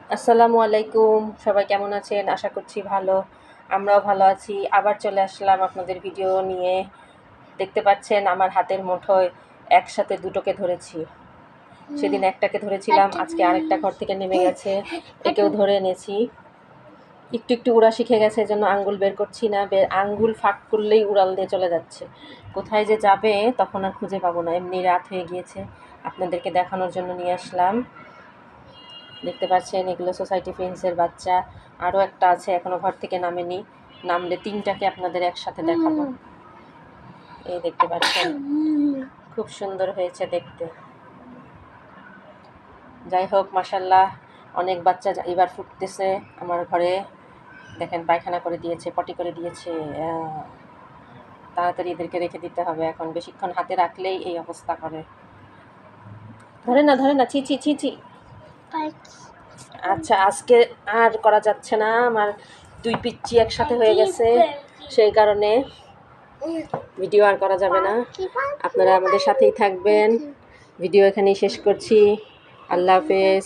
আসসালামু আলাইকুম, সবাই কেমন আছেন? আশা করছি ভালো। আমরাও ভালো আছি। আবার চলে আসলাম আপনাদের ভিডিও নিয়ে। দেখতে পাচ্ছেন আমার হাতের মুঠোয় একসাথে দুটোকে ধরেছি। সেদিন একটাকে ধরেছিলাম, আজকে আরেকটা ঘর থেকে নেমে গেছে, একেও ধরে এনেছি। একটু একটু উড়া শিখে গেছে, এজন্য আঙ্গুল বের করছি না। আঙ্গুল ফাঁক করলেই উড়াল দিয়ে চলে যাচ্ছে। কোথায় যে যাবে তখন আর খুঁজে পাবো না। এমনি রাত হয়ে গিয়েছে, আপনাদেরকে দেখানোর জন্য নিয়ে আসলাম। দেখতে পাচ্ছেন এগুলো সোসাইটি ফ্রেন্ডসের বাচ্চা। আরও একটা আছে, এখনও ঘর থেকে নামেনি। নামলে তিনটাকে আপনাদের একসাথে দেখাবো। এই দেখতে পাচ্ছেন, খুব সুন্দর হয়েছে দেখতে। যাই হোক, মাশাল্লাহ, অনেক বাচ্চা এবার ফুটতেছে আমার ঘরে। দেখেন, পায়খানা করে দিয়েছে, পটি করে দিয়েছে। তাড়াতাড়ি এদেরকে রেখে দিতে হবে, এখন বেশিক্ষণ হাতে রাখলেই এই অবস্থা করে। ধরে না, ধরে না, ছি ছি ছি ছি। আচ্ছা, আজকে আর করা যাচ্ছে না, আমার দুই পিচ্চি একসাথে হয়ে গেছে, সেই কারণে ভিডিও আর করা যাবে না। আপনারা আমাদের সাথেই থাকবেন। ভিডিও এখানেই শেষ করছি। আল্লাহ হাফেজ।